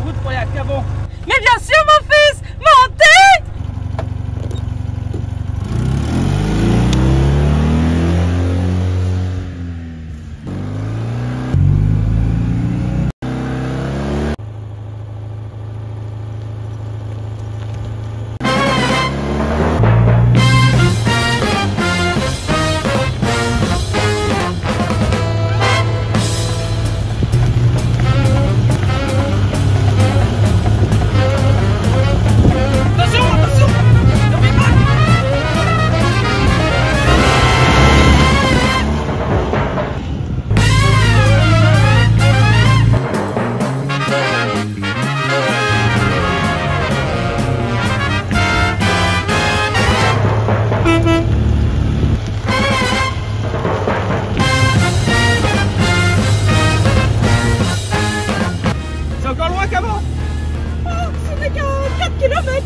route pour aller à Caban. Mais bien sûr, mon fils, montez! C'est encore loin Caban. Oh, ce n'est qu'à 4 km.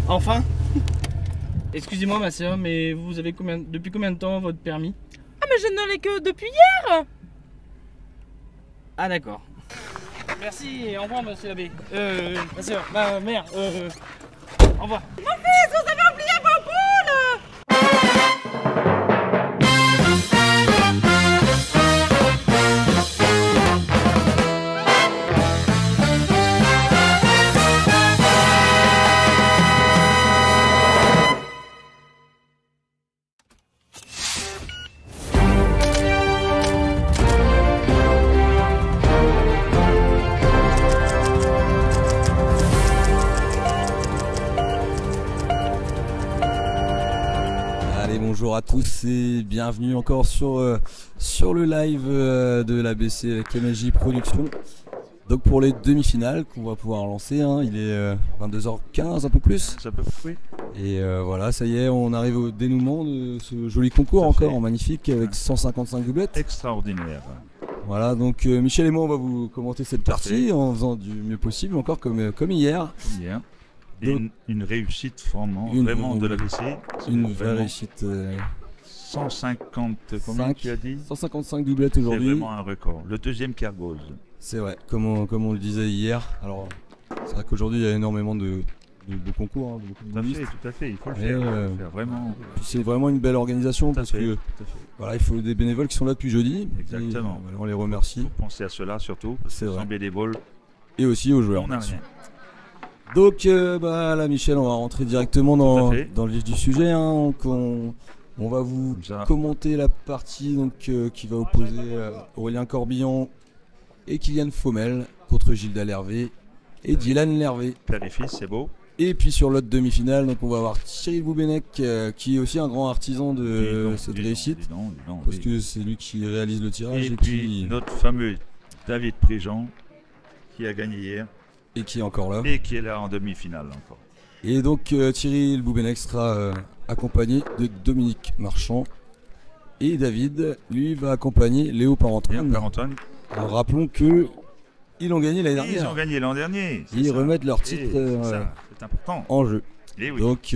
Enfin. Excusez-moi ma soeur, mais vous avez depuis combien de temps votre permis? Ah, mais je ne l'ai que depuis hier. Ah d'accord. Merci et au revoir monsieur l'abbé. Ma soeur, ma mère, au revoir. Mon fils, vous avez oublié vos poules. Allez, bonjour à tous et bienvenue encore sur le live de l'ABC avec MSJ Productions. Donc pour les demi-finales qu'on va pouvoir lancer, hein, il est 22h15 un peu plus. Ça peut oui. Et voilà, ça y est, on arrive au dénouement de ce joli concours encore magnifique avec 155 doublettes. Extraordinaire. Voilà, donc Michel et moi on va vous commenter cette partie en faisant du mieux possible encore comme hier. Bien. Et Donc, une réussite vraiment de l'ABC. Une vraie réussite. 150, combien tu as dit? 155 doublettes C'est aujourd'hui. vraiment un record. Le deuxième Kergose. C'est vrai, comme on le disait hier. Alors, c'est vrai qu'aujourd'hui il y a énormément de concours, hein, de beaucoup de bonus. Tout à fait, il faut le Et, faire. Vraiment. Puis c'est vraiment une belle organisation Tout à parce fait, que tout à fait. voilà, il faut des bénévoles qui sont là depuis jeudi. Exactement. Et, on les remercie. Pensez à cela surtout. C'est vrai. Sans bénévoles, Et aussi aux joueurs. on n'a bien sûr. rien. Donc là Michel, on va rentrer directement dans le vif du sujet. Hein. Donc, on va vous Comme ça. commenter la partie donc, qui va opposer Aurélien Corbillon et Kylian Faumel contre Gilda Lervé et Dylan Lervé. Père et fils, c'est beau. Et puis sur l'autre demi-finale, donc on va avoir Cyril Boubenec qui est aussi un grand artisan de cette réussite. Dis donc, Parce oui. que c'est lui qui réalise le tirage Et et puis notre fameux David Préjean qui a gagné hier qui est encore là. et qui est là en demi-finale encore. Et donc Cyril Boubenec sera accompagné de Dominique Marchand. Et David, lui, va accompagner Léo Bien, Parentoine. Père Antoine. Alors rappelons que ils l'ont gagné l'année Ils dernière. ont gagné l'an dernier. c'est Ils ça. remettent leur Et titre ça, c'est important. en jeu. Et oui. Donc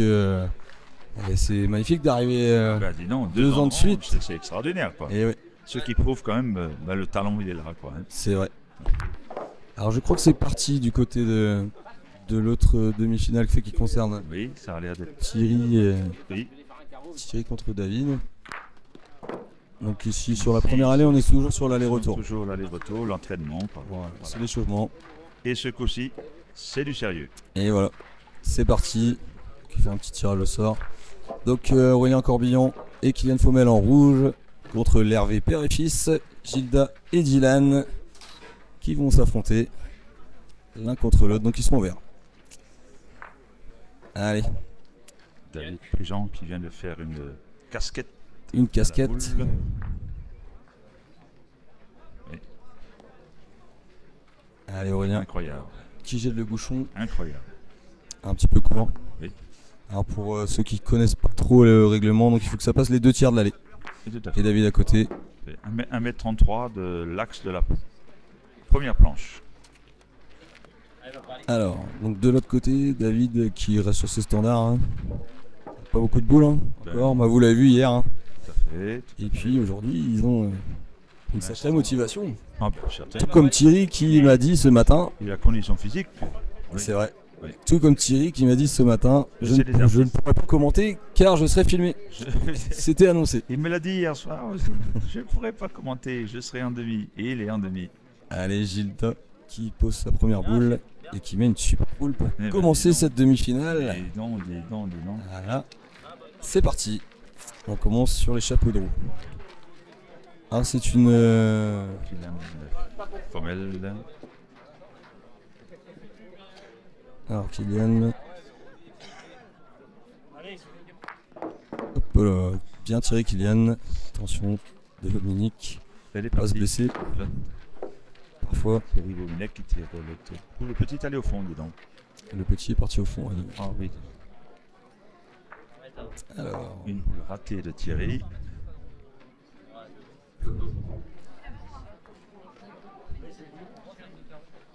c'est magnifique d'arriver. Bah, dis donc, 2 ans de suite. C'est extraordinaire, quoi. Et ouais, Ce qui prouve quand même le talent, il est là, quoi. Hein. c'est vrai. Alors je crois que c'est parti du côté de l'autre demi-finale qui concerne Oui, ça a l'air d'être. Thierry, Oui. Thierry contre David. Donc ici sur la première allée, on est toujours sur l'aller-retour. Toujours l'aller-retour, l'entraînement. quoi. Voilà, Voilà. c'est l'échauffement. Et ce coup-ci, c'est du sérieux. Et voilà, c'est parti. Qui fait un petit tirage au sort. Donc Aurélien Corbillon et Kylian Faumel en rouge contre Lervé père et fils, Gilda et Dylan qui vont s'affronter l'un contre l'autre. Donc ils sont verts. Allez, David Préjean qui vient de faire une casquette une casquette. boule. Oui, Allez Aurélien, incroyable. qui jette le bouchon, Incroyable. un un petit peu court. Oui. Alors pour ceux qui connaissent pas trop le règlement, donc il faut que ça passe les 2 tiers de l'allée. Et tout à Et fait. David à côté. 1m33 de l'axe de la première planche. Alors, donc de l'autre côté, David qui reste sur ses standards. Hein. Pas beaucoup de boules, hein. Encore, bah, vous l'avez vu hier. Hein. Tout à fait. Et puis aujourd'hui, ils ont une sacrée motivation. Ah, ben, certain. Tout comme Thierry qui m'a dit ce matin, Et la condition physique. Oui. c'est vrai. Oui. Tout comme Thierry qui m'a dit ce matin, je C'est des ne artistes. pourrai pas commenter car je serai filmé. C'était annoncé. Il me l'a dit hier soir aussi. Je ne pourrais pas commenter, je serai en demi. Et il est en demi. Allez, Gilda qui pose sa première boule et qui met une super boule pour ben, commencer dis donc. cette demi-finale. Dis donc, dis donc, dis donc. Voilà, c'est parti. On commence sur les chapeaux de roue. Ah, c'est une. Formelle. Alors, Kylian. Allez. Hop là. Bien tiré, Kylian. Attention, de Dominique. Elle est Pas se partie. blesser. Parfois, C'est Rigominec qui tire l'autre. Pour le petit aller au fond, dis donc. le petit est parti au fond. Allez. Ah oui. Alors, Une boule ratée de Thierry.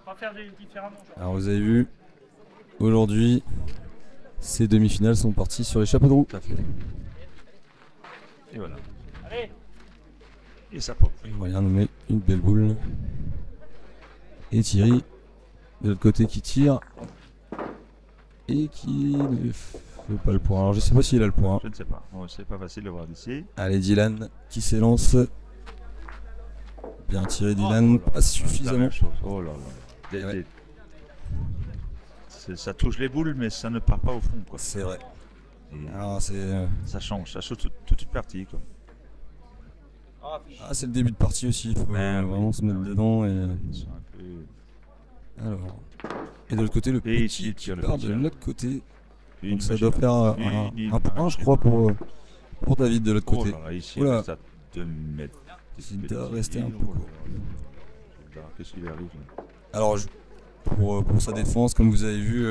On va faire différemment. alors, vous avez vu, aujourd'hui, ces demi-finales sont parties sur les chapeaux de roue. Tout à fait. Et voilà. Allez. Et ça pop. Et voilà, nous met une belle boule. Et Thierry, de l'autre côté, qui tire. Et qui ne fait pas le point. Alors, je sais pas s'il a le point. Je ne sais pas. Bon, c'est pas facile de voir d'ici. Allez, Dylan qui s'élance. Bien tiré, Dylan. Pas La suffisamment. même chose. Oh là là. Ouais. Ça touche les boules, mais ça ne part pas au fond, quoi. C'est vrai. Et Alors, c'est. ça change, ça saute toute une partie, quoi. Ah, c'est le début de partie aussi. Il faut Ben oui. vraiment se mettre dedans. Et... Ils sont un peu... Alors. Et de l'autre côté, le Et petit ici, il qui tire le part petit. de l'autre côté. Une Donc ça machine. doit faire un point, je crois, pour David de l'autre Oh côté. là là, ici, Oula. il reste à 2 mètres. Il doit rester un peu Oh là court. là. Qu'est-ce qui lui arrive là? Alors, pour sa défense, comme vous avez vu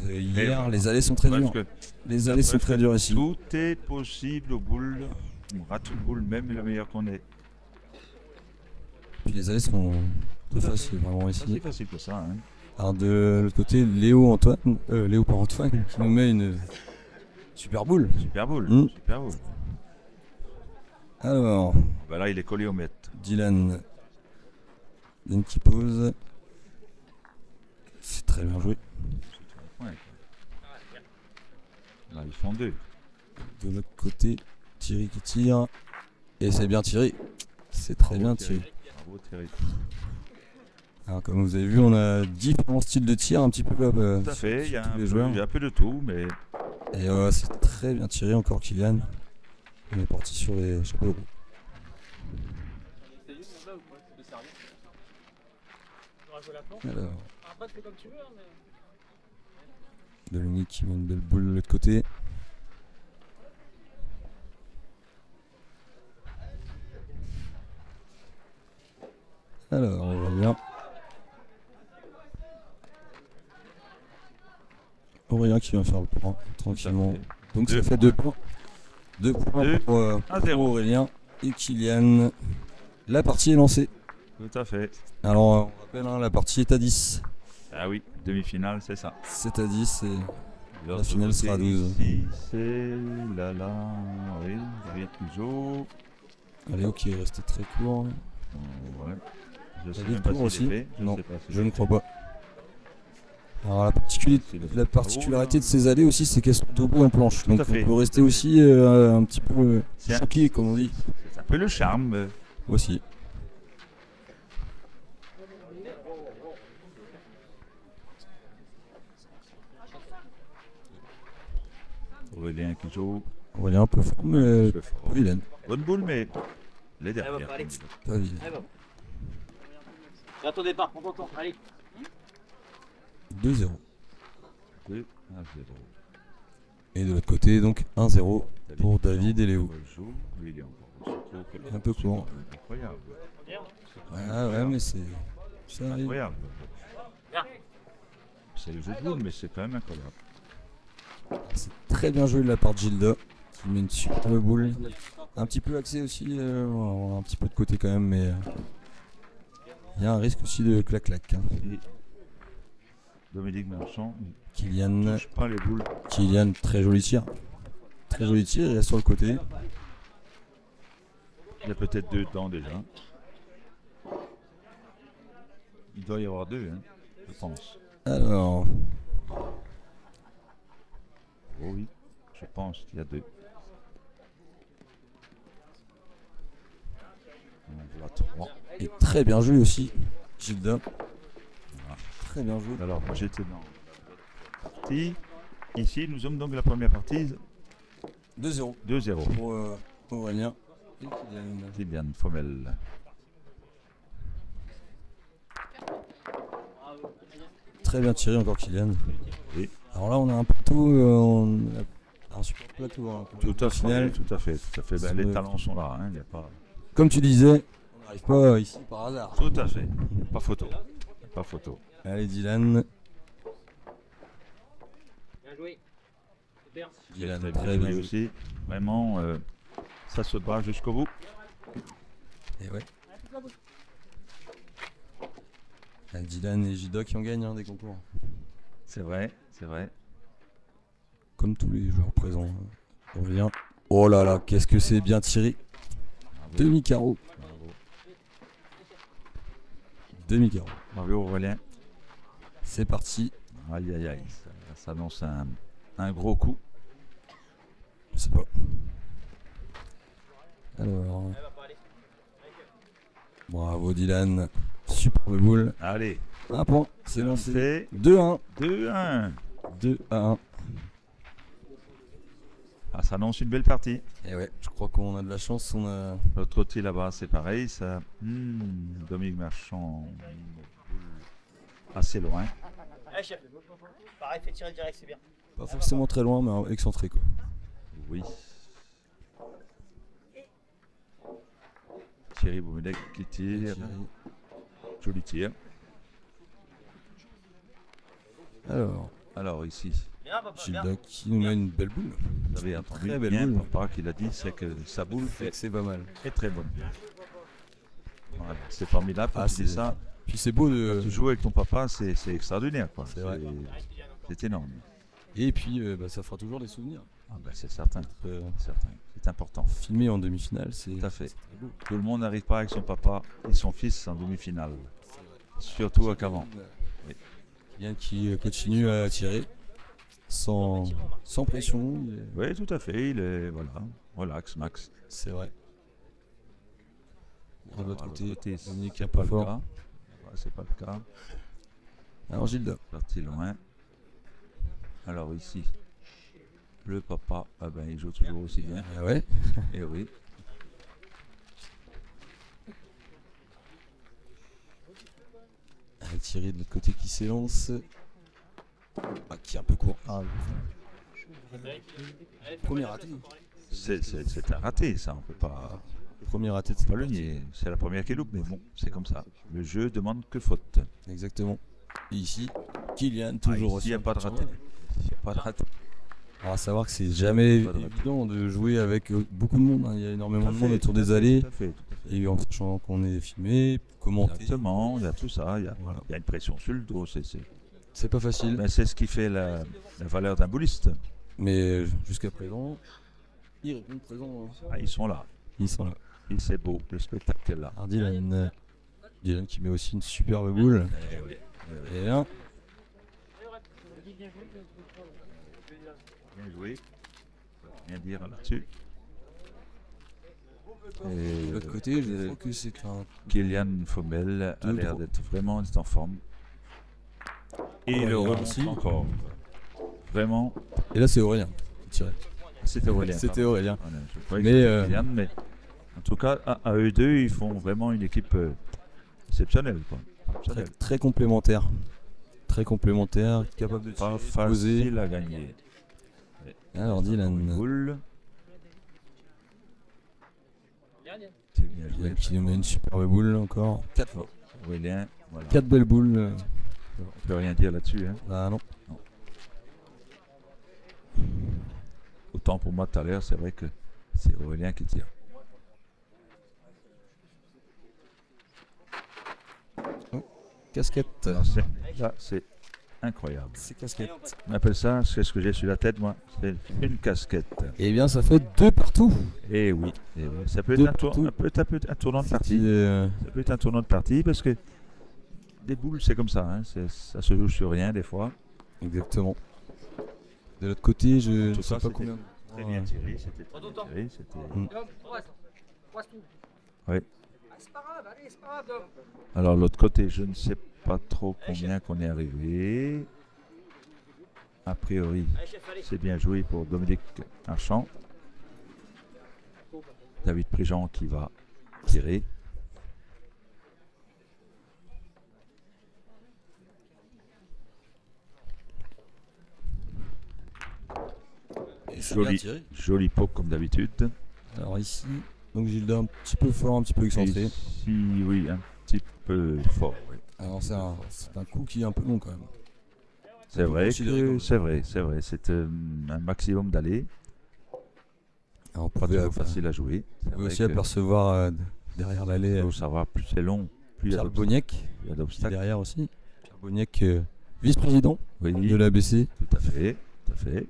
hier, les allées sont très Parce dures. que Les allées sont très dures ici. tout est possible aux boules. On rate une boule, même la meilleure qu'on ait. Puis les allées sont très faciles, vraiment C'est ici. facile que ça. Hein. Alors, de l'autre côté, Léo par Antoine, qui nous met une super boule. Super boule. Mm. Super boule. Alors, Bah là, il est collé au mètre. Dylan qui pose. C'est très bien joué. Ouais. Là, ils font 2. De l'autre côté, Thierry qui tire. Et c'est bien tiré. C'est très bien tiré. Bravo Thierry. Alors, comme vous avez vu, on a différents styles de tir, un petit peu comme Tout à fait, il y a tous un les peu, joueurs. il y a un peu de tout, mais Et c'est très bien tiré encore, Kylian. On est parti sur les chapeaux de roue. C'est juste là ou quoi? Tu peux servir. On va jouer la planche. Alors, Après, tu fais comme tu veux, hein, mais. Dominique qui met une belle boule de l'autre côté. Alors, on va bien. Aurélien qui vient faire le point tranquillement. Donc ça Deux fait 2 points. 2 points Deux pour, à pour 0. Aurélien et Kylian. La partie est lancée. Tout à fait. Alors on rappelle, hein, la partie est à 10. Ah oui, demi-finale, c'est ça. C'est à 10 et L'autre finale côté, sera à 12. Ici, c'est là, oui, David Pujol. Léo qui est resté très court. Ouais. Je sais David même pas court s'il est aussi. fait. Non, sais pas s'il je est ne fait. crois pas. Alors la particularité de ces allées aussi, c'est qu'elles sont debout en planche. Tout Donc à fait. on peut rester aussi un petit peu C'est un- choqué, comme on dit. C'est un peu le charme. Aussi. Aurélien qui joue. Aurélien un peu fort, mais un peu fort. pas vilaine. Bonne boule, mais les va dernières. pas aller. Pas vilaine. Allez, bon. Et à ton départ, prends ton temps. Allez. 2-0. 2 à 0. Et de l'autre côté, donc 1-0 pour David et Léo. Lui, il est encore Un peu court. incroyable. Ouais, mais ça arrive. Incroyable. C'est le jeu de boule, mais c'est quand même incroyable. C'est très bien joué de la part de Gilda, qui met une superbe boule. Un petit peu axé aussi, on a un petit peu de côté quand même, mais il y a un risque aussi de clac-clac. Hein. Et Dominique Marchand, Kylian, ne touche pas les boules. Kylian, très joli tir. Très joli tir, il reste sur le côté. Il y a peut-être 2 temps déjà. Il doit y avoir 2, hein, je pense. Alors, Oh oui, je pense qu'il y a 2. On voit 3. et très bien joué aussi, Gilda. Très bien joué. Alors, moi j'étais dans la partie. Ici, nous sommes donc la première partie 2-0 2-0. pour Aurélien et Kylian. Kylian Fommel. Très bien tiré encore Kylian. Oui. Alors là, on a un plateau, on a un super plateau. Hein, pour Tout le à fait, final. tout à fait, tout à fait. Ben, C'est les vrai. talents sont là, hein, y a pas... Comme tu disais, on n'arrive pas ici par hasard. Tout à fait, pas photo. Pas photo. Allez Dylan. Bien joué. Super. Dylan, Très très bien bien joué joué. aussi. Vraiment, ça se bat jusqu'au bout. Et ouais. Dylan et Gilda qui en gagnent des concours. C'est vrai, c'est vrai. Comme tous les joueurs présents. On revient. Oh là là, qu'est-ce que c'est bien tiré. Bravo. Demi-carreau. Bravo. Demi-carreau. Bravo Aurélien. C'est parti. Aïe aïe aïe, ça s'annonce un gros coup. Je sais pas. Alors. Bravo Dylan. Superbe boule. Allez, Un point. C'est lancé. fait 2-1. 2-1. 2-1. Ah, ça annonce une belle partie. Et ouais, je crois qu'on a de la chance. On a. L'autre côté là-bas, c'est pareil. Ça, Dominique Marchand, assez loin. Allez, chef. Pareil, fais tirer direct, c'est bien. Pas forcément très loin, mais excentré quoi. Oui. Thierry Boumedec qui tire. Thierry. Joli tir. Alors, ici, Bien, papa, bien. Gilda qui nous met une belle boule. vous avez entendu Très belle bien boule. papa qu'il a dit, c'est que sa boule est C'est pas mal. très très bonne. Voilà, c'est formidable quand Ah, tu dis c'est- ça. Puis c'est beau de. Tu joues avec ton papa, c'est extraordinaire. Quoi. C'est vrai. C'est énorme. Et puis ça fera toujours des souvenirs. Ah ben, c'est certain. Certain. C'est important. Filmé en demi-finale, c'est. Tout à fait. c'est très beau. Tout le monde n'arrive pas avec son papa et son fils en demi-finale. Surtout à Cavan. Oui. Kylian qui continue à tirer sans pression. Oui, tout à fait. Il est voilà, relax, max. C'est vrai. De l'autre Alors, côté, c'est Dominique pas un peu le fort. cas. Ouais, c'est pas le cas. Alors Gilda. Parti loin. Alors ici, le papa, ah ben, il joue toujours aussi bien. Ah ouais. Et oui. Thierry de l'autre côté qui s'élance. Ah, qui est un peu court. Ah, premier raté. C'est un raté, ça. On peut pas, Premier raté de pas cette le partie. nier. C'est la première qui loupe, mais bon, c'est comme ça. Le jeu demande que faute. Exactement. Et ici, Kylian toujours ici, il n'y aussi. a pas de raté. Il n'y a pas de raté. Alors, à savoir que c'est jamais Pas de raté. évident de jouer avec beaucoup de monde. Hein. Il y a énormément Tout à de monde fait, autour tout à des fait, allées. tout à fait, tout à fait. Et en sachant qu'on est filmé, commenté. Exactement, il y a tout ça. Il y a, Voilà. il y a une pression sur le dos. C'est pas facile. Ben, c'est ce qui fait la valeur d'un bouliste. Mais jusqu'à présent, ils répondent présent. Hein. Ah, ils sont là. Ils sont là. Et c'est beau, le spectacle est là. Alors Dylan, Dylan qui met aussi une superbe boule. Eh oui, eh oui. Et là, Bien joué. Rien dire là-dessus. Et de l'autre côté, je crois que c'est un. Kylian Fommel a Deux, l'air trois. d'être vraiment en forme. Et Ouais, le remonte aussi. encore. Vraiment, Et là, c'est Aurélien qui tirait. c'était Aurélien. C'était pardon. Aurélien. Voilà, je croyais Mais, que c'était Kylian, mais en tout cas, à eux deux, ils font vraiment une équipe exceptionnelle. Quoi. Très, Exceptionnelle. très complémentaire. Très complémentaire, capable de Pas tirer, poser. facile à gagner. Alors Dylan. Boule. Yann, Yann. C'est bien joué. Dylan qui nous met une superbe boule encore. 4 fois. Aurélien, voilà. 4 belles boules. On peut rien dire là-dessus. Hein. Ah non. Autant pour moi tout à l'heure, c'est vrai que c'est Aurélien qui tire. Casquette. Là, c'est incroyable. C'est casquette. On appelle ça, c'est ce que j'ai sur la tête, moi. C'est une casquette. Eh bien, ça fait 2 partout. Et oui, eh oui. Ça peut Deux être partout. un tournant de partie. C'était, Ça peut être un tournant de partie parce que des boules, c'est comme ça. Hein. Ça se joue sur rien des fois. exactement. De l'autre côté, je ne Tout sais ça, pas c'était combien. très bien tiré. C'était très bien tiré. C'était... Oui. C'est pas grave, allez, c'est pas grave, Dom. Alors l'autre côté, je ne sais pas trop combien qu'on est arrivé. A priori, Allez, chef, allez. c'est bien joué pour Dominique Archamp. David Préjean qui va tirer. Et c'est bien Joli, tiré. joli poke comme d'habitude. Alors ici, donc Gilda un petit peu fort, un petit peu excentré. Ici, oui, un petit peu fort. Oui. Alors c'est un coup qui est un peu long quand même. C'est On peut vrai considérer que comme- c'est vrai, c'est vrai. C'est un maximum d'aller. Alors, on Pas pouvait, toujours facile à jouer. C'est on pouvait vrai aussi que apercevoir derrière l'allée il faut savoir, plus c'est long, plus il y a Pierre d'obstacles. Boniek, Il y a qui est d'obstacles. derrière aussi. Pierre Boniek, vice-président Oui, de l'ABC. tout à fait, tout à fait.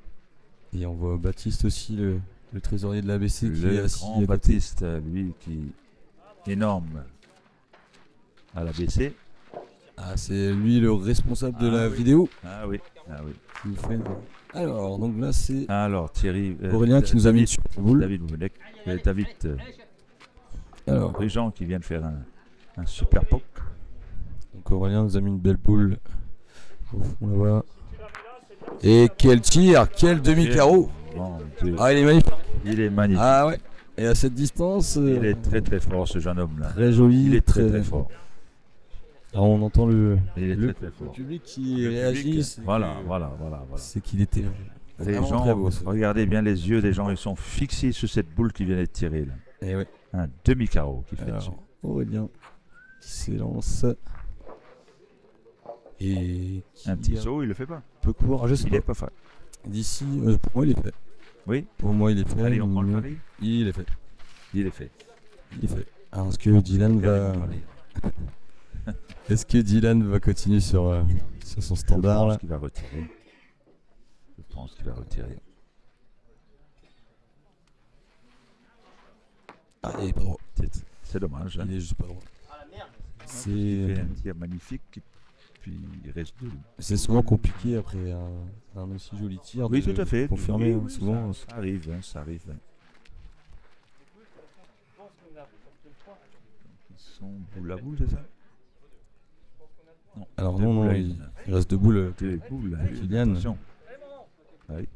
Et on voit Baptiste aussi, le trésorier de l'ABC, qui est Le assis grand à côté. Baptiste, lui, qui est énorme à la BC. Ah, c'est lui le responsable de Ah la oui. vidéo. Ah oui, ah oui. qui nous fait- Alors, donc là, c'est Alors Thierry, Aurélien qui nous a mis une super boule. David Bouvenec, David Alors, Préjean qui vient de faire un super poke. donc Aurélien nous a mis une belle boule. Au fond là-bas. Et quel tir, quel demi-carreau. Mon Dieu, Ah, il est magnifique. il est magnifique. Ah ouais. Et à cette distance, Il est très très fort ce jeune homme là. très joli. Il est très très fort. Alors, on entend le Il est très très fort. public qui Le réagit. public, c'est voilà, que- voilà. C'est qu'il était Les vraiment gens, très beau. ce- regardez bien les yeux des gens, ils sont fixés sur cette boule qui vient d'être tirée là. Eh ouais. Un demi-carreau qui fait dessus. Alors, Aurélien qui s'élance. Et qui Un petit a saut, il le fait pas. un peu court. Ah, je sais Il pas. est pas fait. D'ici, pour moi, il est fait. Oui. Pour moi, il est fait. Allez, on prend le mais pari. il est fait. Il est fait. Il est fait. Alors, est-ce que Dylan va, est-ce que Dylan va continuer sur son standard Je là pense qu'il va retirer. Je pense qu'il va retirer. Ah, il est pas droit. C'est dommage. Hein. Il est juste pas droit. Ah la merde. Il C'est fait un tir magnifique, puis il reste deux. c'est souvent compliqué après un aussi joli tir. Oui, de tout à fait. confirmer, Oui, hein, oui, souvent. ça arrive, hein, ça arrive. Hein. Je pense qu'on a porté le point. Ils sont boule à boule, c'est ça? Non. Alors deux non, boules non, à il une. reste deux boules. Deux boules. à une. Kylian. Attention. Oui.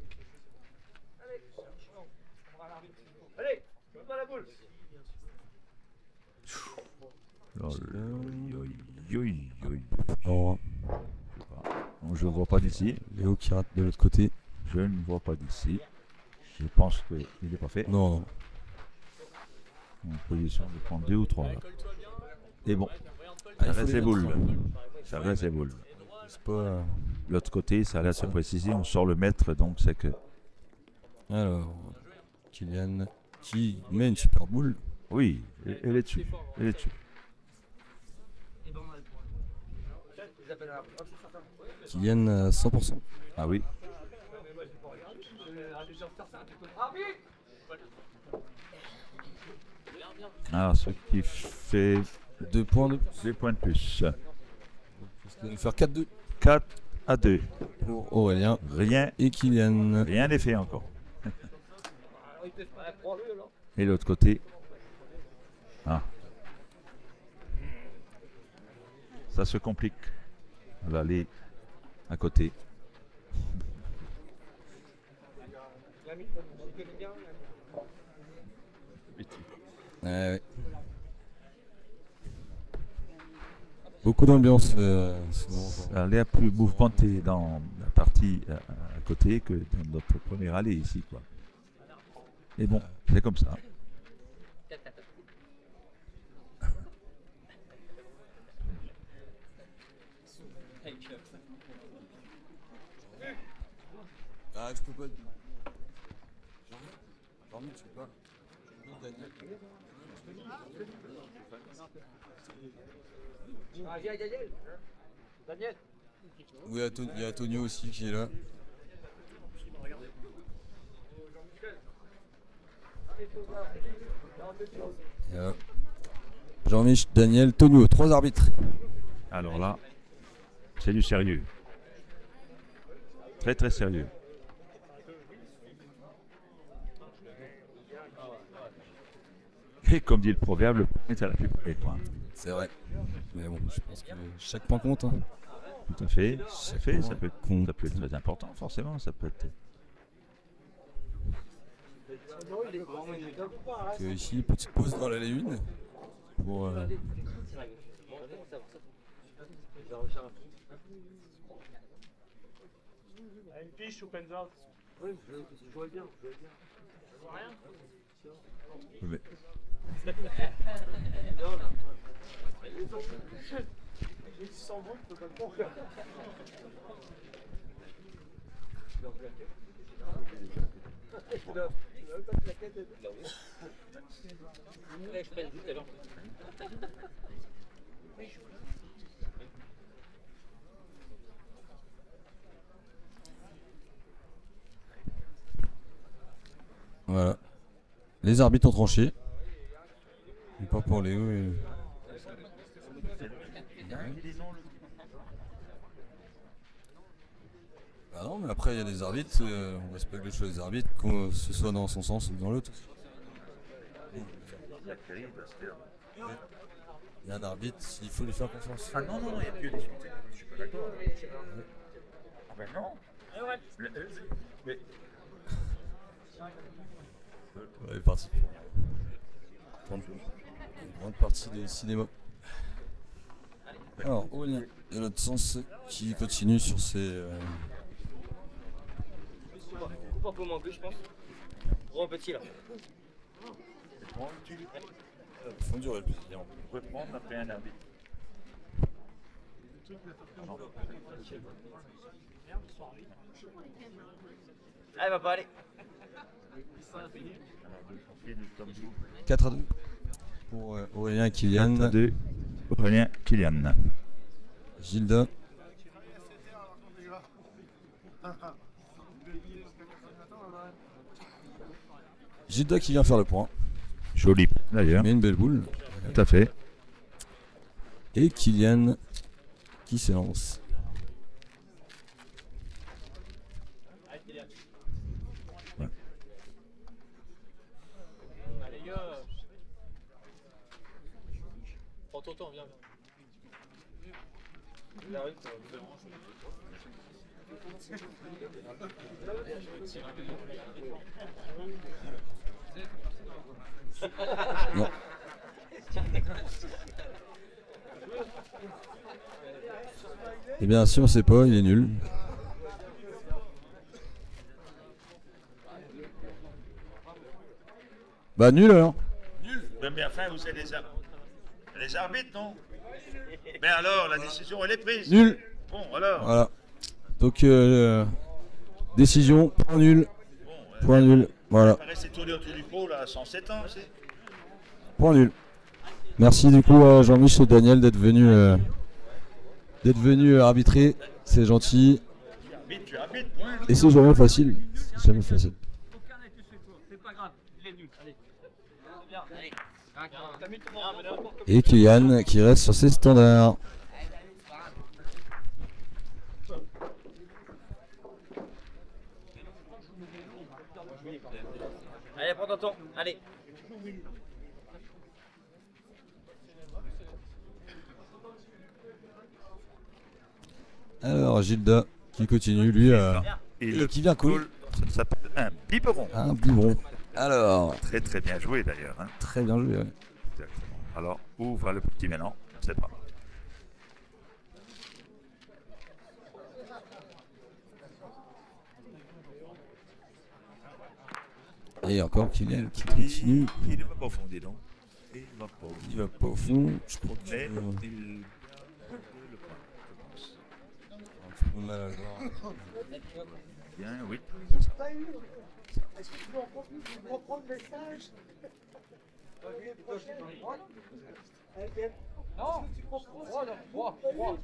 Allez, je veux pas la boule. Oh, oui. Alors, Non, je ne vois pas d'ici. Léo qui rate de l'autre côté. Je ne vois pas d'ici. Je pense qu'il n'est pas fait. Non, non. En position de prendre deux ou trois. Là. Et bon, Ah, ça il faut reste les les boules. mettre. Ça reste les boules. C'est pas. L'autre côté, ça a l'air de se préciser. On sort le mètre, donc c'est que. Alors, Kylian qui met une super boule. Oui, elle est dessus. Elle est dessus. Kylian à 100%. Ah oui. Alors, ce qui fait 2 points de. 2 points de plus. Parce qu'il va nous faire 4-2 4 à 2. pour Aurélien Rien et Kylian. n'est fait encore. Et l'autre côté. Ah. Ça se complique. On va aller à côté. Ouais. Beaucoup d'ambiance. Ça a l'air plus mouvementé dans la partie à côté que dans notre première allée ici, quoi. Mais bon, c'est comme ça. Ah, je peux pas. Jean-Mi, tu peux pas. Daniel. Oui, il y a Antonio aussi qui est là. Jean-Mich, Daniel, Tonio, 3 arbitres. Alors là, c'est du sérieux. Très très sérieux. Et comme dit le proverbe, le point est à la plus près, quoi. C'est vrai. Mais bon, je pense que chaque point compte. Hein. Tout à fait. Chaque Ça point peut compte. être très important, forcément. Ça peut être. Donc, ici, petite pause dans l'allée 1 pour Une piche ou Penza? Oui, je jouais bien. Je vois rien. Mais... Sans bon, je peux pas le prendre. voilà. Les arbitres ont tranché. Et pas pour Léo. Et... Ah non, mais après il y a des arbitres, on respecte le choix des arbitres, que ce soit dans son sens ou dans l'autre. Il y a un arbitre, il faut lui faire confiance. Ah non, il n'y a plus à discuter. Je suis pas d'accord. Ah ben non. Mais... Ouais, parti. Une grande partie des cinémas. Alors, Aurélien, de l'autre sens, qui continue sur ses... Coupe un peu moins que je pense. Gros petit là. Ils font durer le plaisir. On peut prendre après un arbitre. Ah, il va pas aller. 4-2 pour Aurélien et Kylian. 4-2. Aurélien, Kylian. Gilda. Gilda qui vient faire le point. Joli, d'ailleurs. Mais une belle boule. Tout à fait. Et Kylian qui s'élance. Ouais. Allez, gars. Prends ton temps, viens. Non. Et bien si on sait pas, il est nul. Bah nul alors. Nul. Mais enfin, vous êtes les arbitres, non? Mais alors, la décision, elle est prise. Nul. Bon, alors. Voilà. Donc décision, point nul. Bon, Point nul. Voilà. on va rester tourné autour du pot, là, à 107 ans, c'est. Point nul. Merci du coup à Jean-Mich et Daniel d'être venus arbitrer. C'est gentil. Tu arbitres, point. Et c'est jamais facile. C'est jamais facile. Aucun n'a été chez toi, c'est pas grave, il est nul. Allez. Viens, allez. T'as mis ton nom. Et Kylian qui reste sur ses standards. Allez, prends ton temps, allez. Alors Gilda qui continue lui et qui vient cool. Ça s'appelle un biberon. Un biberon. Alors Très très bien joué d'ailleurs. Hein. très bien joué. Ouais. Exactement. Alors, où va le petit maintenant? On ne sait pas. Et encore Kylian qui continue. Il ne va pas au fond, dis donc. Il va pas au fond. Il va pas au fond. Je crois qu'il Mais a il le prend, je pense. un petit peu mal à le voir. Bien, oui. Est-ce que tu peux encore reprendre le message? Non, tu comprends?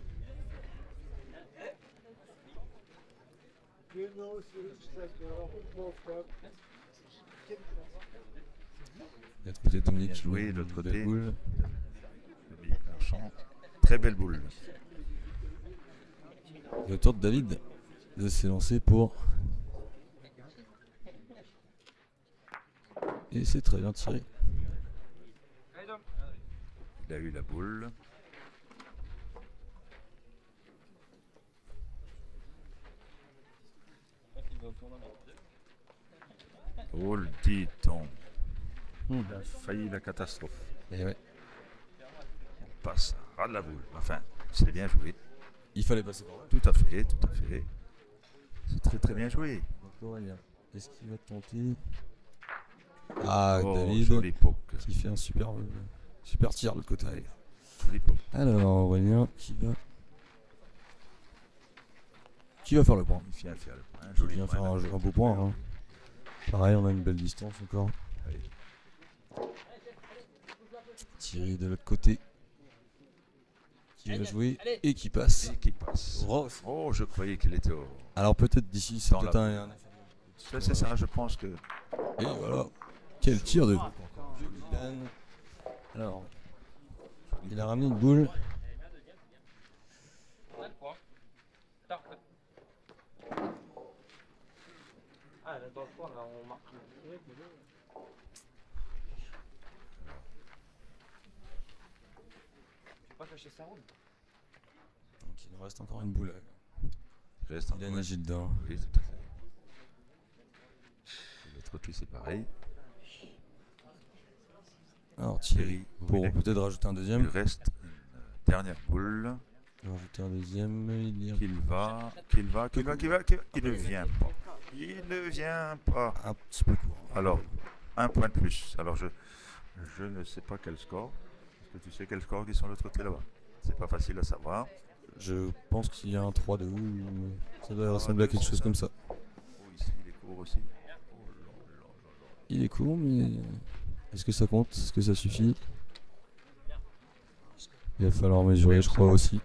De l'autre côté, Dominique Bien joué, joue de l'autre une côté. belle boule. Dominique Marchand. Très belle boule. Et au tour de David de s'élancer pour. Et c'est très bien tiré. Il a eu la boule. Oh le dit-on. Il a failli la catastrophe. Et ouais, On passe à la boule. Enfin, c'est bien joué. il fallait passer par là. Tout à fait, tout à fait. C'est très très bien joué. Donc Aurélien, est-ce qu'il va tenter? Ah, Oh, David joli poke. qui fait un super tir de l'autre côté. Allez, joli poke. Alors Aurélien qui va faire le point. Il vient faire le point. Il Joli vient point. faire un beau point. Hein. Pareil, on a une belle distance encore. Allez. Thierry de l'autre côté qui va jouer et qui passe. Et qui passe. Ross. Oh, je croyais qu'il était au... Alors peut-être d'ici, c'est Dans peut-être la- un C'est ça, je pense que... Et voilà. Quel tir de Dylan. Alors, il a ramené une boule. Ah, là, dans le coin, là, on marque. Pas cacher sa roule. Donc il nous reste encore une boule. Il reste Dylan encore- et Gilda. Oui, tout à fait. De l'autre côté, c'est pareil. Alors Thierry, Vous pour voulez peut-être rajouter un Il deuxième. reste une dernière boule. Rajouter un deuxième. Il y a Qu'il ne vient pas. Il ne vient pas. un petit peu court. Alors, un point de plus. Alors, je ne sais pas quel score. Est-ce que tu sais quel score qui sont de l'autre côté là-bas? C'est pas facile à savoir. Je pense qu'il y a un 3-2 ou ça doit ressembler à quelque chose comme ça. Oh, ici, il est court aussi. Oh là là là là. Il est court, mais est-ce que ça compte? Est-ce que ça suffit? Il va falloir mesurer, je crois aussi.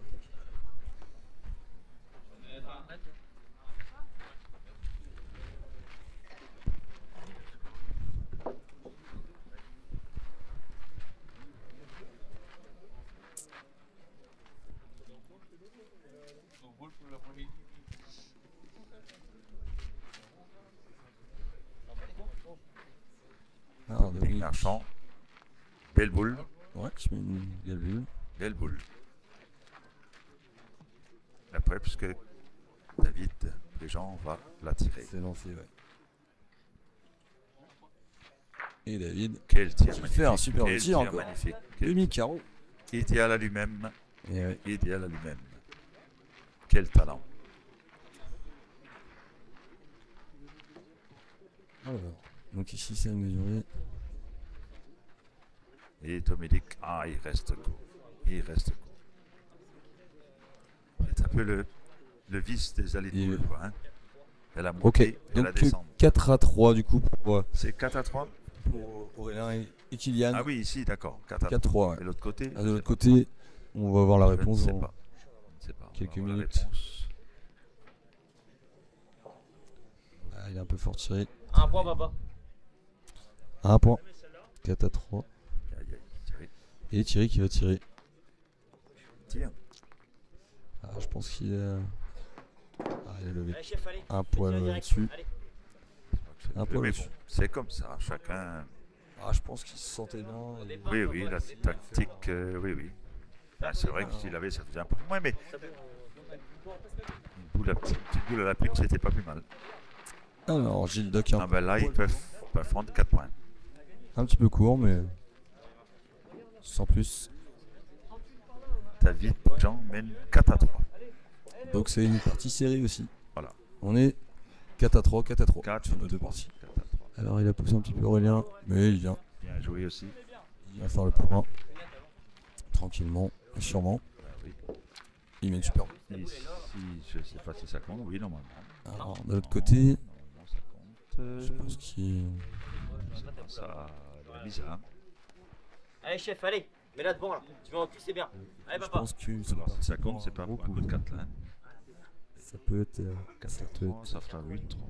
Alors, Dominique Marchand. Belle boule. Ouais, je mets une belle bulle. Belle boule. Après, puisque David Préjean va la tirer. C'est lancé, ouais. Et David, Quel tir Qui magnifique. fait un super Quel tir encore. magnifique. Quel demi-carreau. idéal à lui-même. Et ouais. Idéal à lui-même. Quel talent. Alors, donc ici c'est à mesurer. Et Dominique, ah, il reste court. Il reste court. C'est un peu le vice des allées de Et- boule, quoi. Hein. Elle a Ok, monté, elle a donc descendu. 4-3 du coup C'est 4-3. pour Aurélien et Kylian. Ah oui, ici, d'accord. 4-3. 4-3, ouais. Et l'autre côté Ah, de l'autre côté, on va voir la réponse Je ne sais dans pas. Je ne sais pas. On quelques va voir la minutes. réponse. Ah, il est un peu fort tiré. Un point, papa. 1 point. 4-3. Aïe, aïe, Thierry. Et Thierry qui va tirer. Tire. Ah, je pense qu'il a... Ah, il a levé Allez, chef, allez. un poil Tire direct. dessus. Allez. Un Mais poil bon, dessus. c'est comme ça. Chacun. Ah, je pense qu'il se sentait bien. et- départ. Oui, oui, la tactique, oui, oui. Ah, c'est vrai que s'il avait, ça faisait un peu moins, mais une boule, petite boule à la pute, c'était pas plus mal. Alors, Gilles Doc Ah ben là, ils peuvent prendre 4 points. un petit peu court, mais sans plus. David Jean mène 4-3. Donc c'est une partie serrée aussi. Voilà. On est 4-3, 4-3 4 sur nos deux parties. Alors il a poussé un petit peu Aurélien, mais il vient joué aussi. faire le point. Tranquillement et sûrement. Ah oui. Il met une super. Ici, je sais pas si ça compte. Oui, normalement. Alors de l'autre côté, Normalement, ça compte. je pense qu'il... C'est pas ça. Bizarre. Allez chef, allez, mets là devant là, tu vas en cul, c'est bien. Allez Je papa. pense que c'est Alors, si parti ça pour compte, c'est pas gros pour un coup de 4 là. Hein. Ça peut être... 4 ça peut 3, être... ça fera 8 3.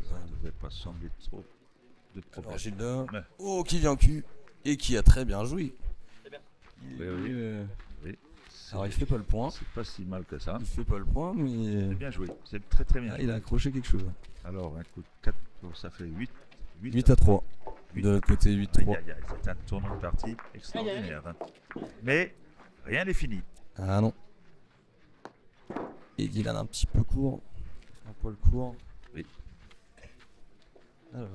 Ça ne devait pas sembler trop de problème. Alors Gilda, Mais- oh qui vient en cul et qui a très bien joué. C'est bien. Il- Oui. Oui. Alors il fait pas le point. C'est pas si mal que ça. Il fait pas le point, mais C'est bien joué. C'est très très bien. ah, il a accroché quelque chose. Alors, un coup de 4, ça fait 8. 8 à 3. Huit. De l'autre côté, 8 Aïe, 3. aïe, aïe, c'est un tournoi de partie extraordinaire. Hein. Mais rien n'est fini. Ah non. Et Dylan un petit peu court. Un poil court. Oui. Alors.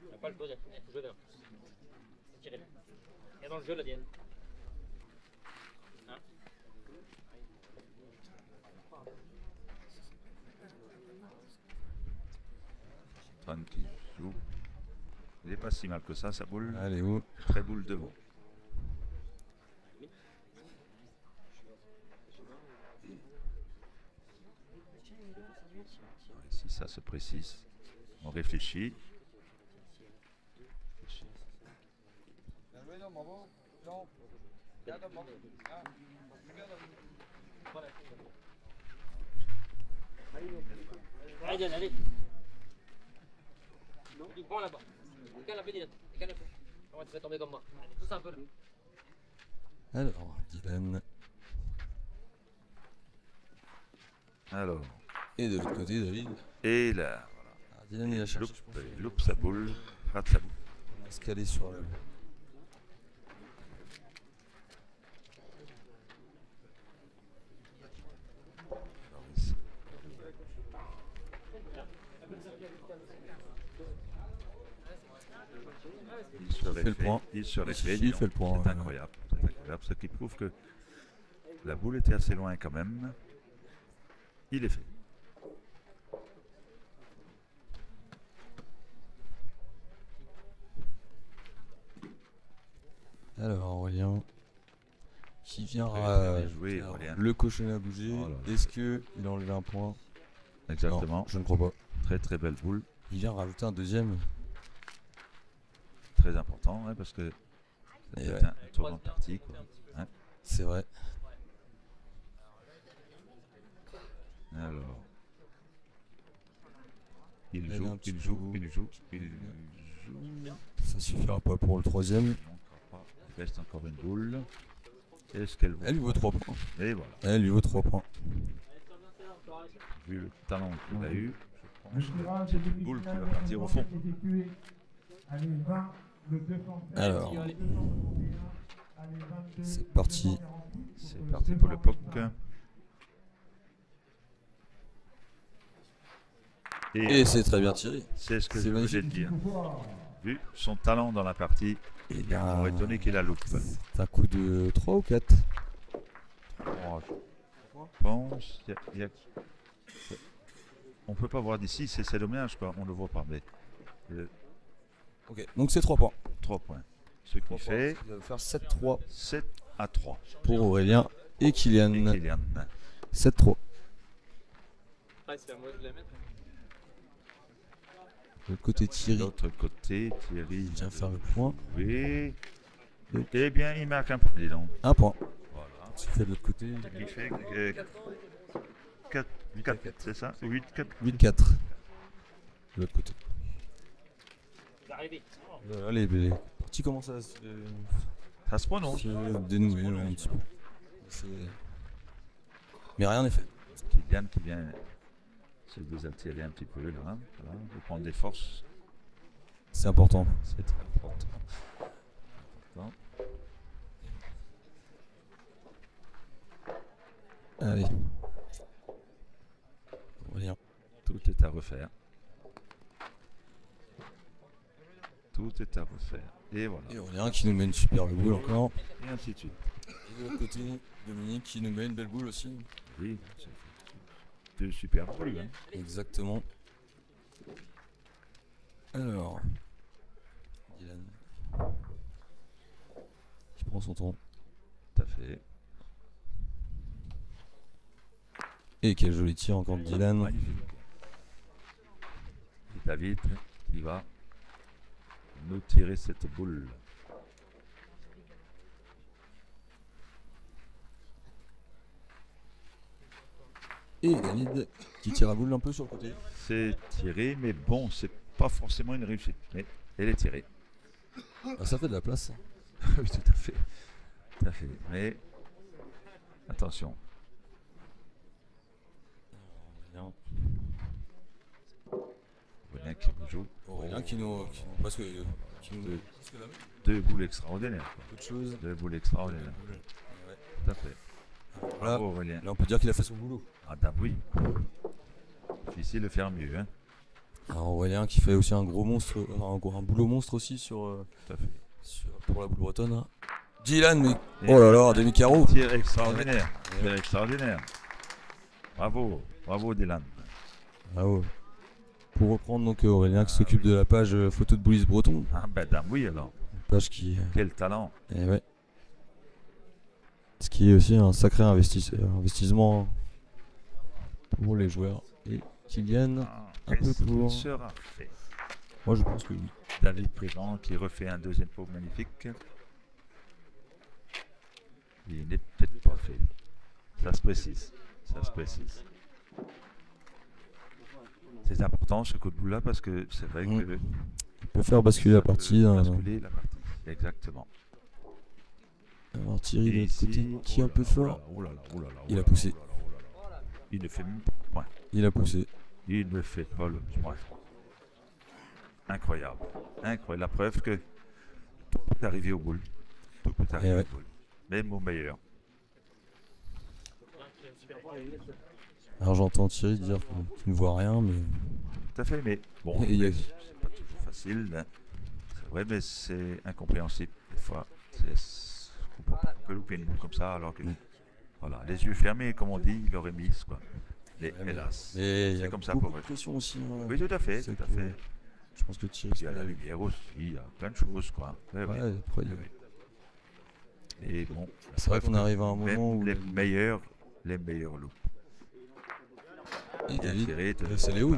On va pas le poser, il faut jouer là. Tirez là. Et dans le jeu la Diane. Hein? Tranquille. Joue. Il n'est pas si mal que ça boule. Allez, où? Très boule devant. Ici, ça se précise. On réfléchit. Allez Diane, allez. Du bon là-bas. Décale un peu Dylan, décale un peu. On va te faire tomber comme moi. Allez, pousse un peu là. Alors, Dylan. Alors, Et de l'autre côté, David. et là, Ah, Dylan, il a cherché. loupe, je pense. il loupe sa boule, rate sa boule. Il va se caler sur le. Alors, ici. Il se fait le réfait, point. il se Si, réfait, il dis donc. fait le point, C'est ouais. incroyable, ce qui prouve que la boule était assez loin quand même. Il est fait. Alors, Aurélien. Qui vient Très, à. très bien joué, alors, Aurélien. le cochonnet a bougé. Oh là là. Est-ce qu'il a enlevé un point? Exactement. Non, je ne crois pas. Très très belle boule. Il vient rajouter un deuxième. Très important, hein, parce que Et c'est ouais. un tournoi de partie. Quoi. Hein. C'est vrai. Alors. Il Il a un joue, petit il joue, coup. il joue, il joue. Ça suffira pas pour le troisième. Il manquera pas. Il reste encore une boule. Est-ce qu'elle vaut Elle lui vaut 3 points. Et voilà. Elle lui vaut 3 points. Vu le talent qu'il a eu, je pense que c'est une boule qui va partir au fond. Alors, c'est parti. C'est parti pour le POC. Et c'est très bien tiré. c'est ce que c'est je voulais magnifique. dire. Vu son talent dans la partie, Et on bien, est étonné qu'il a loupe. c'est un coup de 3 ou 4. Oh, je pense. On peut pas voir d'ici, c'est dommage, je crois. On le voit pas, mais Ok, donc c'est 3 points. 3 points. Ce qui fait Il va faire 7-3 7 à 3. pour Aurélien et Kylian. Et Kylian. 7-3. Ouais, c'est à moi de la mettre. De l'autre côté, De Thierry l'autre côté, Thierry vient faire le point. Oui. Eh bien, il marque un point. Dis donc. 1 point. Voilà. Ce qui fait de l'autre côté Il fait 4, 4, c'est ça 8, 4. 8-4. De l'autre côté. C'est arrivé. Voilà, les parties commencent à Ça se prononce. se dénouer là, un petit peu. C'est- Mais rien n'est fait. Kylian qui vient se désaltérer un petit peu là. Voilà, de prendre des forces. C'est important. C'est très important. Allez. Aurélien. Tout est à refaire. Tout est à refaire. Et voilà. Et Aurélien qui nous met une superbe boule encore. Et ainsi de suite. Et de l'autre côté, Dominique qui nous met une belle boule aussi. Oui, c'est deux super boules. Hein. Exactement. Alors, Dylan qui prend son temps. Tout à fait. Et quel joli tir encore de Dylan. Magnifique. Et David qui va nous tirer cette boule. Et David qui tire la boule un peu sur le côté. C'est tiré, mais bon, c'est pas forcément une réussite. Mais elle est tirée. Ah, ça fait de la place. Oui, tout à fait. Tout à fait. Mais attention. Aurélien qui joue. Aurélien qui nous parce que qui nous Deux boules extraordinaires. Quoi. peu de choses. Deux boules extraordinaires. Ouais. Tout à fait. Voilà. Bravo Aurélien. Là on peut dire qu'il a fait son boulot. Ah ben oui. Difficile de faire mieux. Hein. Alors Aurélien qui fait aussi un gros monstre, un boulot monstre aussi sur, Tout à fait. pour la boule bretonne. Hein. Dylan, mais oh là là, demi-carreau. Tir extraordinaire. Ouais. Tir extraordinaire. Bravo. Bravo Dylan. Ah ouais. Pour reprendre donc Aurélien qui s'occupe de la page photo de boulistes breton, Ah ben dame, oui alors. page qui Quel talent. ouais. Ce qui est aussi un sacré investissement pour les joueurs. Et Kylian, un peu Qu'est-ce qu'il pour- sera fait. moi je pense que oui. David Prévent qui refait un deuxième pot magnifique. Il n'est peut-être pas fait. Ça se précise. Ça se précise. C'est important ce coup de boule là parce que c'est vrai Mm. que Il peut faire basculer la ça peut partie. basculer la partie. Exactement. Alors Thierry de Et l'autre côté ici, qui est un peu fort. oh là là, oh là là, oh Il là a là, poussé. oh là là, oh là là. Il ne fait même pas le point. Il a poussé. Il ne fait pas le point. Incroyable. Incroyable. La preuve que tout peut arriver au boule. Tout peut arriver ouais. au boule. Même au meilleur. Alors j'entends Thierry dire qu'il ne voit rien, mais Tout à fait, mais bon, Et il y a- c'est pas toujours facile. Hein. C'est vrai, mais c'est incompréhensible. Des fois, on peut louper une boule comme ça, alors que, voilà, les yeux fermés, comme on dit, il aurait mis, quoi. Mais Ouais, mais- hélas, mais il y c'est a comme ça beaucoup pour de eux. pression aussi. hein. Oui, tout à fait, C'est tout à que- fait. Je pense que Thierry. Il y a la lumière aussi, il y a plein de choses, quoi. Ouais, Ouais, ouais. après, il y a- Et bon, c'est vrai qu'on arrive à un même moment où les meilleurs loups. Et Bien David, tiré, tout- c'est Léo.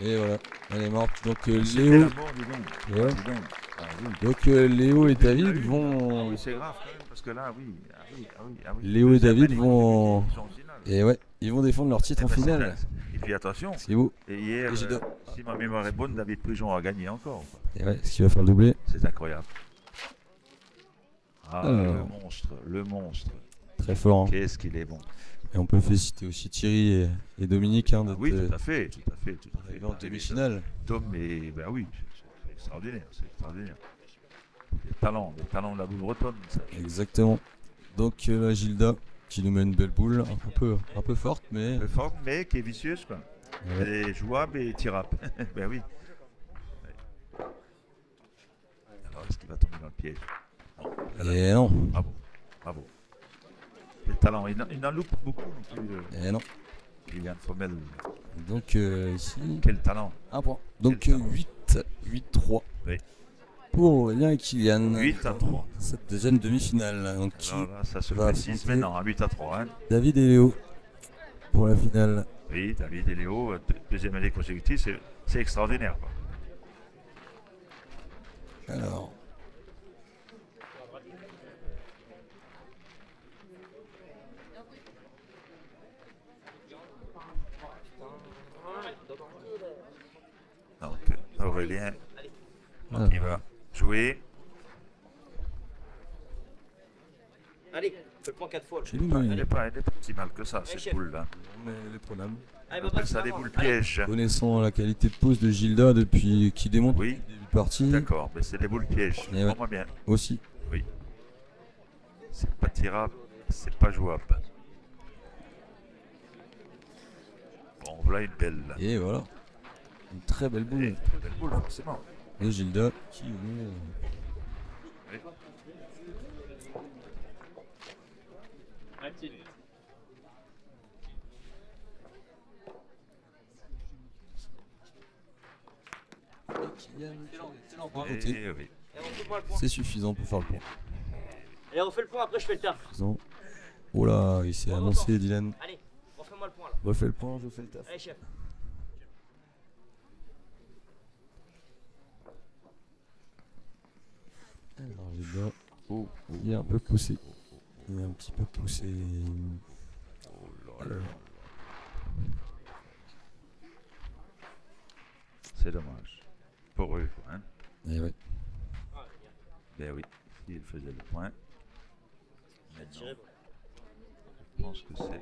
Et voilà, elle est morte. Donc C'était Léo, la mort, dis donc. ouais. Dis donc. Ah, oui. Donc Léo et Ah David oui. Ah vont. oui, c'est grave quand même, parce que là, oui. Ah oui, ah oui, ah oui. Léo et Deuxième David année, vont- ils sont en finale. Et ouais, ils vont défendre leur titre en Eh ben, c'est finale. clair. Et puis attention, C'est beau. et hier, Et Gilda. si ma mémoire est bonne, David Prigent a gagné encore. Quoi. Et ouais, ce qui va faire le doublé. C'est incroyable. Ah, Alors. le monstre. Très fort. Hein. Qu'est-ce qu'il est bon. Et on peut féliciter aussi Thierry et Dominique hein, Ah d'être oui, tout à fait, tout à fait, tout à fait. arrivés en demi-finale. Tom, et ben oui, c'est extraordinaire, c'est extraordinaire. Des talents de la boule bretonne. Ça. Exactement. Donc la Gilda qui nous met une belle boule, un peu forte, mais Peu forte, mais qui est vicieuse, quoi. ouais. Elle est jouable et tirable. Ben oui. Alors, est-ce qu'il va tomber dans le piège? Non. Et non, Bravo, bravo. Les talents, il n'en loupe beaucoup non plus. et non. Kylian Fommel, Donc ici, quel talent. un point. Donc Quel talent. 8-3 Oui. pour Aurélien et Kylian. 8-3. Cette deuxième demi-finale. Donc qui Alors là, ça se va précise affronter maintenant, à 8-3. Hein. David et Léo pour la finale. Oui, David et Léo, deuxième année consécutive, c'est extraordinaire. Quoi. Alors, Donc, Aurélien, alors, il va jouer. Allez, fais le point 4 fois. chez nous, Elle il n'est pas si mal que ça, cette chef. boule-là. on met les pronames. Allez, On appelle ça des boules pièges. Connaissant la qualité de pose de Gilda depuis qui démontre Oui, depuis le début de partie d'accord, mais c'est des boules pièges. Et ouais. Comprends bien. aussi. C'est pas tirable, c'est pas jouable. Bon, voilà une belle. Et voilà, une très belle Et boule. une très belle boule, forcément. Et Gilda qui Oui. Et oui. Et refais-moi le point. C'est suffisant pour faire le point. Et refais le point, après je fais le taf. Suffisant. Oh là, il s'est annoncé, Dylan. Allez, refais-moi le point là. Refais le point, je fais le taf. Allez, chef. Alors, les gars, il est un peu poussé. Il est un petit peu poussé. Alors, C'est dommage. Pour eux, hein. eh ouais. Ben oui, s'ils faisaient le point. Tiré, Maintenant, je pense que c'est.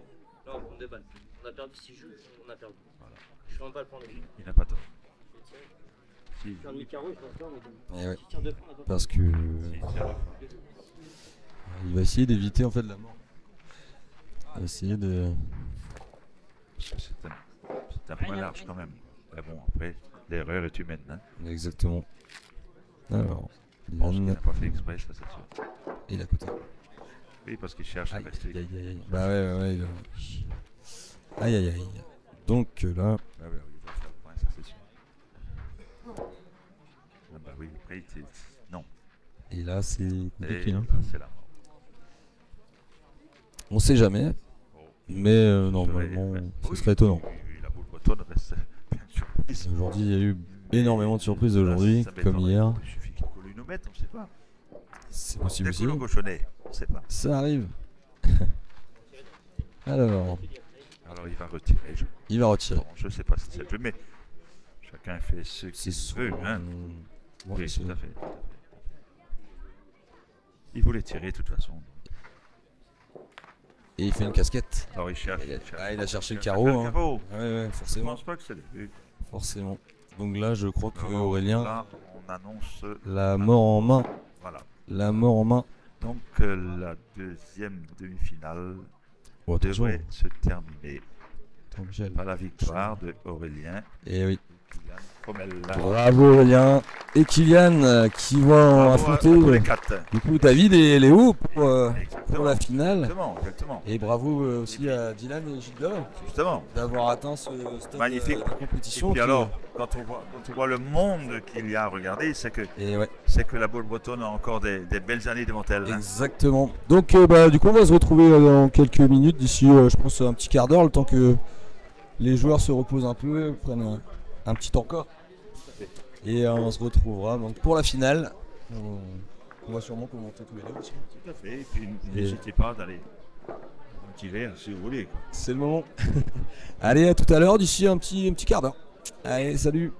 là on prend des balles. On a perdu 6 jeux, on a perdu. Voilà. Je fais même pas le point de vue. Il n'a pas tort. Je vais tirer. Si, Faire demi-carreau, je pense pas, mais Eh ouais. si tire 2 points, on a pas Parce que si, il tire le point. il va essayer d'éviter en fait la mort. Il va essayer de. Parce que c'est un point large quand même. Mais bon, après, l'erreur est humaine. Hein. Exactement. Alors, Je pense qu'il Dylan, n'a pas fait exprès, ça c'est sûr. il est à côté. Oui, parce qu'il cherche à Aïe, rester. aïe, aïe, aïe. Bah ouais, aïe, aïe, aïe. Donc là, Ah oui, il va faire le point, ça c'est sûr. Ah bah oui, après, non. et là c'est Et compliqué. Hein. là, c'est la mort. On sait jamais, Oh. mais normalement, ce Oui, serait étonnant. oui, la boule bretonne reste bien surprise. Aujourd'hui, il y a eu énormément de surprises aujourd'hui, Ça comme m'étonnerait. hier. Il suffit qu'il colle une omette, on ne sait pas. C'est possible Des aussi. coups au cochonnet, on ne sait pas. Ça arrive. Alors, Alors il va retirer. il va retirer. Bon, je ne sais pas si c'est le jeu, mais chacun fait ce qu'il veut. Hein. Ouais, Oui, c'est- tout à fait. Il voulait tirer de toute façon. Et il fait une casquette. Alors il cherche. Ah, il a cherché le Il carreau. cherche Hein. le carreau. Ouais, Je forcément. pense pas que c'est le but. Forcément. Donc là, je crois que Alors, Aurélien, là, on annonce. la mort en main. Voilà. La mort en main. Donc la deuxième demi-finale Oh, attention. devrait se terminer Attends, Michel. par la victoire de Aurélien Et oui. Kylian Fromella. Bravo Aurélien. Et Kylian qui vont Bravo à affronter tous les quatre. du coup David et Léo pour la Exactement. finale. Exactement. Et bravo aussi à Dylan et Gilda Justement. d'avoir atteint ce stade Magnifique. de Et compétition. puis qui- alors, quand on voit le monde qu'il y a à regarder, c'est Et ouais, que la boule bretonne a encore des belles années devant elle. Hein. exactement. Donc du coup on va se retrouver dans quelques minutes, d'ici je pense un petit quart d'heure, le temps que les joueurs se reposent un peu, prennent un petit encore. Et on se retrouvera donc pour la finale. On va sûrement commenter tous les deux aussi. Tout à fait. Et puis n'hésitez pas d'aller un petit verre si vous voulez. Quoi. C'est le moment. Allez, à tout à l'heure, d'ici un petit quart d'heure. Allez, salut.